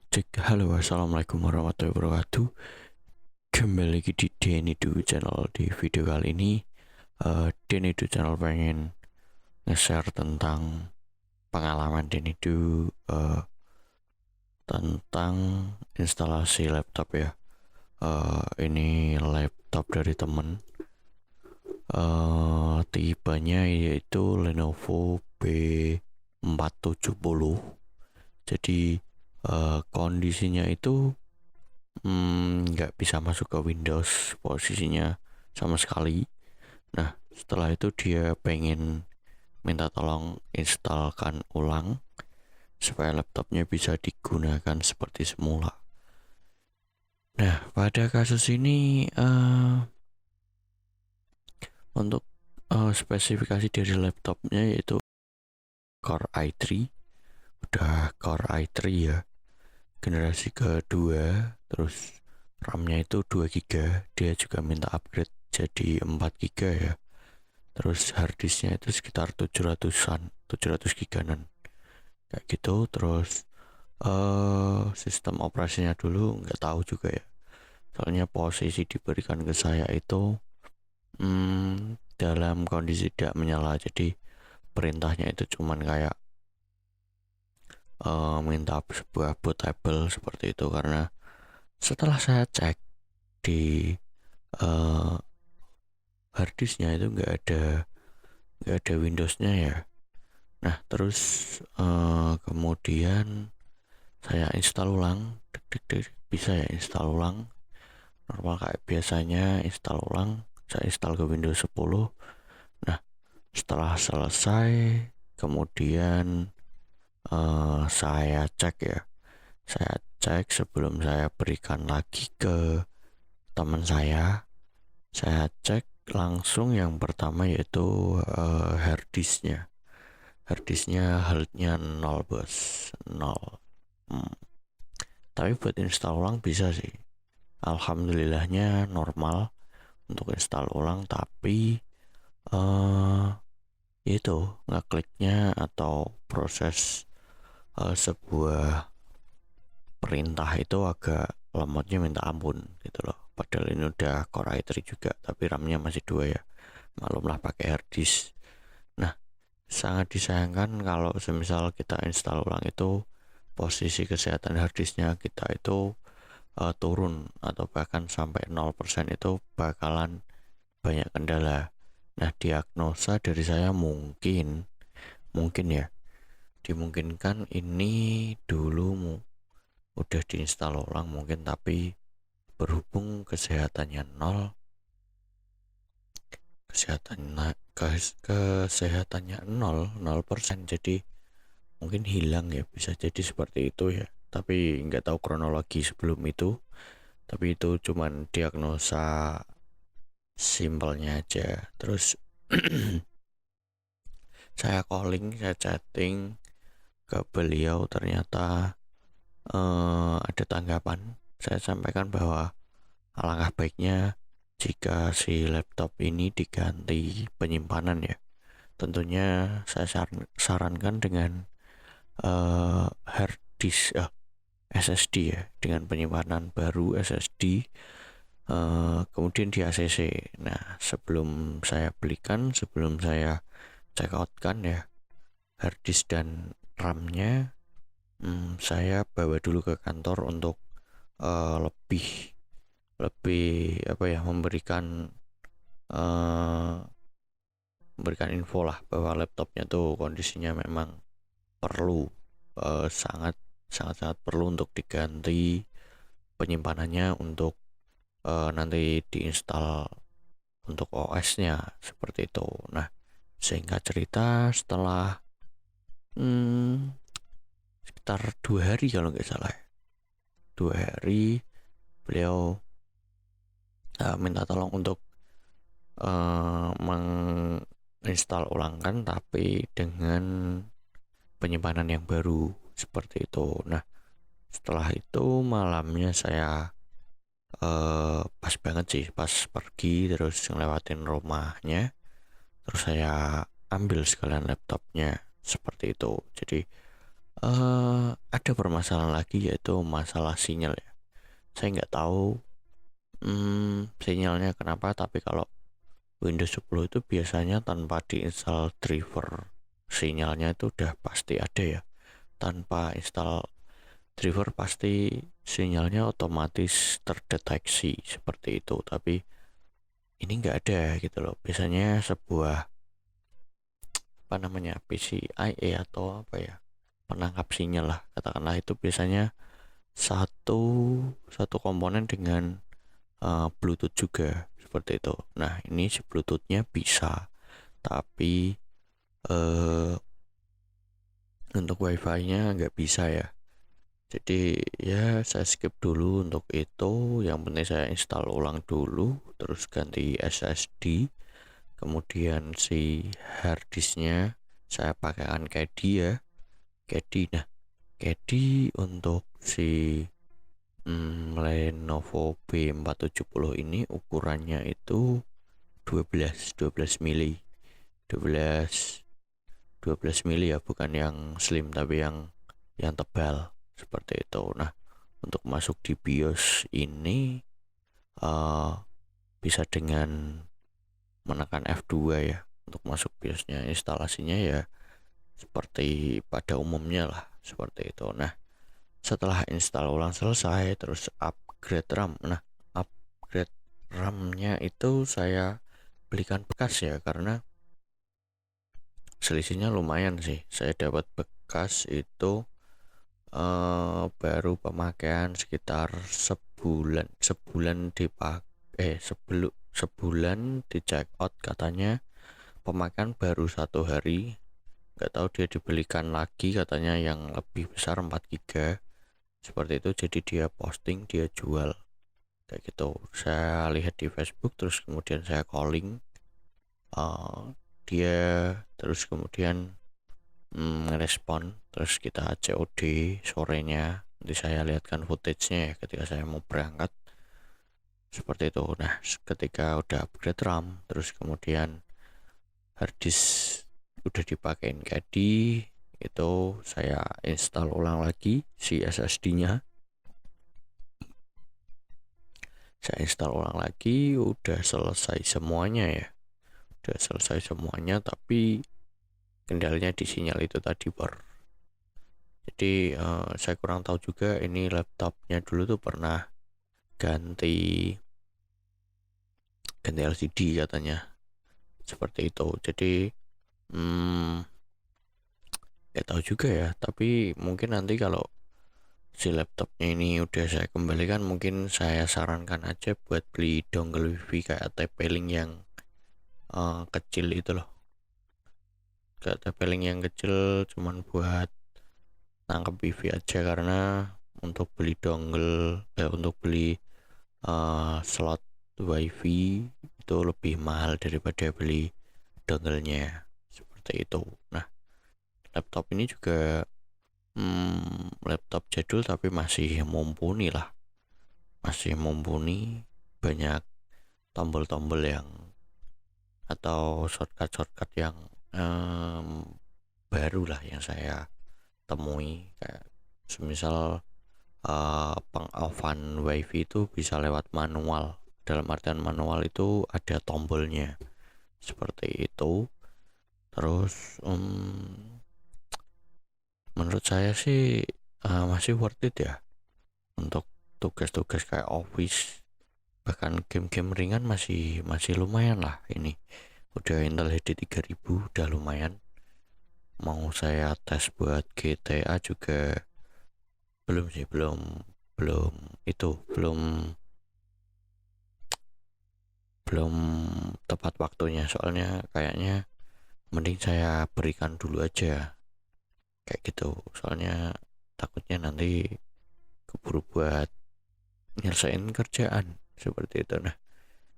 Cek, halo, assalamualaikum warahmatullahi wabarakatuh. Kembali lagi di Denidu Channel. Di video kali ini, Denidu Channel pengen nge-share tentang pengalaman Denidu tentang instalasi laptop ya. Ini laptop dari temen. Tipenya yaitu Lenovo B470. Jadi kondisinya itu nggak bisa masuk ke Windows posisinya sama sekali. Nah, setelah itu dia pengen minta tolong instalkan ulang supaya laptopnya bisa digunakan seperti semula. Nah, pada kasus ini untuk spesifikasi dari laptopnya yaitu Core i3, udah Core i3 ya, generasi kedua. Terus RAM-nya itu 2 GB, dia juga minta upgrade jadi 4 GB ya. Terus harddisknya itu sekitar 700-an, 700 giganan kayak gitu. Terus sistem operasinya dulu nggak tahu juga ya, soalnya posisi diberikan ke saya itu dalam kondisi tidak menyala. Jadi perintahnya itu cuman kayak minta sebuah bootable seperti itu, karena setelah saya cek di harddisknya itu nggak ada Windowsnya ya. Nah, terus kemudian saya install ulang, bisa ya install ulang normal kayak biasanya. Install ulang, saya install ke Windows 10. Nah, setelah selesai kemudian saya cek ya, saya cek sebelum saya berikan lagi ke teman saya cek langsung yang pertama yaitu harddisknya. Harddisknya health-nya 0 bos, 0. Tapi buat install ulang bisa sih, alhamdulillahnya normal untuk install ulang. Tapi itu ngekliknya atau proses sebuah perintah itu agak lemotnya minta ampun gitu loh. Padahal ini udah Core i3 juga, tapi RAM-nya masih 2 ya, maklumlah pakai harddisk. Nah, sangat disayangkan kalau semisal kita install ulang itu posisi kesehatan harddisknya kita itu turun atau bahkan sampai 0%, itu bakalan banyak kendala. Nah, diagnosa dari saya mungkin ya, dimungkinkan ini dulu udah diinstal ulang mungkin, tapi berhubung kesehatannya nol, kesehatannya 0%, jadi mungkin hilang ya, bisa jadi seperti itu ya. Tapi nggak tahu kronologi sebelum itu, tapi itu cuman diagnosa simpelnya aja. Terus saya chatting ke beliau, ternyata ada tanggapan. Saya sampaikan bahwa alangkah baiknya jika si laptop ini diganti penyimpanan ya. Tentunya saya sarankan dengan hard disk SSD ya, dengan penyimpanan baru SSD, kemudian di ACC. Nah, sebelum saya belikan, sebelum saya check out kan ya hard disk dan RAM-nya, saya bawa dulu ke kantor untuk lebih apa ya, memberikan info lah bahwa laptopnya tuh kondisinya memang perlu, sangat perlu untuk diganti penyimpanannya untuk nanti diinstal untuk OS-nya seperti itu. Nah, singkat cerita, setelah sekitar 2 hari kalau nggak salah ya, 2 hari beliau minta tolong untuk menginstal ulang kan, tapi dengan penyimpanan yang baru seperti itu. Nah, setelah itu malamnya saya pas banget sih, pas pergi terus ngelewatin rumahnya, terus saya ambil sekalian laptopnya seperti itu. Jadi Ada permasalahan lagi yaitu masalah sinyal ya. Saya nggak tahu sinyalnya kenapa, tapi kalau Windows 10 itu biasanya tanpa diinstal driver sinyalnya itu udah pasti ada ya. Tanpa install driver pasti sinyalnya otomatis terdeteksi seperti itu, tapi ini nggak ada gitu loh. Biasanya sebuah apa namanya PCIe atau apa ya, penangkap sinyal lah katakanlah, itu biasanya satu satu komponen dengan Bluetooth juga seperti itu. Nah ini si Bluetoothnya bisa, tapi untuk WiFi-nya nggak bisa ya. Jadi ya saya skip dulu untuk itu. Yang penting saya install ulang dulu, terus ganti SSD, kemudian si harddisknya saya pakaikan Caddy ya. Caddy, nah Caddy untuk si Lenovo B470 ini ukurannya itu 12 mili 12 12 mili ya, bukan yang slim tapi yang tebal seperti itu. Nah untuk masuk di BIOS ini bisa dengan menekan F2 ya. Untuk masuk BIOSnya, instalasinya ya seperti pada umumnya lah seperti itu. Nah setelah install ulang selesai, terus upgrade RAM. Nah upgrade RAM-nya itu saya belikan bekas ya, karena selisihnya lumayan sih. Saya dapat bekas itu baru pemakaian sekitar sebulan dipakai, sebulan di check out katanya pemakaian baru 1 hari. Nggak tahu dia dibelikan lagi katanya yang lebih besar 4 GB seperti itu, jadi dia posting, dia jual kayak gitu. Saya lihat di Facebook, terus kemudian saya calling dia, terus kemudian respon, terus kita COD sorenya. Nanti saya lihatkan footage-nya ya ketika saya mau berangkat seperti itu. Nah ketika udah upgrade RAM, terus kemudian harddisk udah dipakein Caddy, itu saya install ulang lagi si SSD-nya. Saya install ulang lagi, udah selesai semuanya ya, udah selesai semuanya, tapi kendalanya di sinyal itu tadi jadi saya kurang tahu juga, ini laptopnya dulu tuh pernah ganti LCD katanya seperti itu. Jadi nggak tahu juga ya, tapi mungkin nanti kalau si laptopnya ini udah saya kembalikan, mungkin saya sarankan aja buat beli dongle wifi kayak TP-Link yang kecil itu loh, kayak TP-Link yang kecil cuman buat nangkep wifi aja, karena untuk beli dongle untuk beli slot wifi itu lebih mahal daripada beli dongle-nya seperti itu. Nah laptop ini juga laptop jadul tapi masih mumpuni lah, masih mumpuni, banyak tombol-tombol yang atau shortcut yang baru lah yang saya temui, kayak semisal peng-offan wifi itu bisa lewat manual. Dalam artian manual itu ada tombolnya seperti itu. Terus menurut saya sih masih worth it ya untuk tugas-tugas kayak office, bahkan game-game ringan masih lumayan lah. Ini udah Intel HD 3000 udah lumayan. Mau saya tes buat GTA juga belum sih, belum belum tepat waktunya, soalnya kayaknya mending saya berikan dulu aja kayak gitu, soalnya takutnya nanti keburu buat nyelesain kerjaan seperti itu. Nah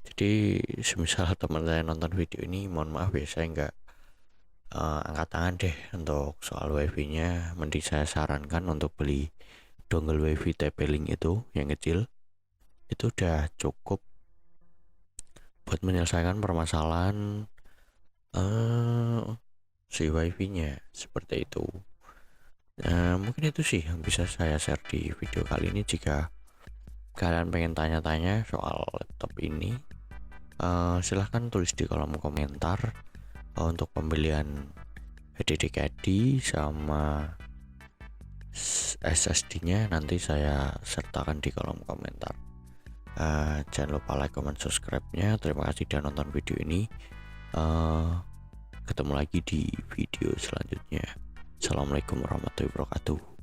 jadi semisal teman saya nonton video ini, mohon maaf ya saya nggak angkat tangan deh untuk soal wifi nya. Mending saya sarankan untuk beli dongle wifi TP-Link itu yang kecil, itu udah cukup buat menyelesaikan permasalahan si wifi nya seperti itu. Mungkin itu sih yang bisa saya share di video kali ini. Jika kalian pengen tanya-tanya soal laptop ini, silahkan tulis di kolom komentar. Untuk pembelian HDD Caddy sama SSD-nya nanti saya sertakan di kolom komentar. Jangan lupa like, comment, subscribe-nya. Terima kasih sudah nonton video ini. Ketemu lagi di video selanjutnya. Assalamualaikum warahmatullahi wabarakatuh.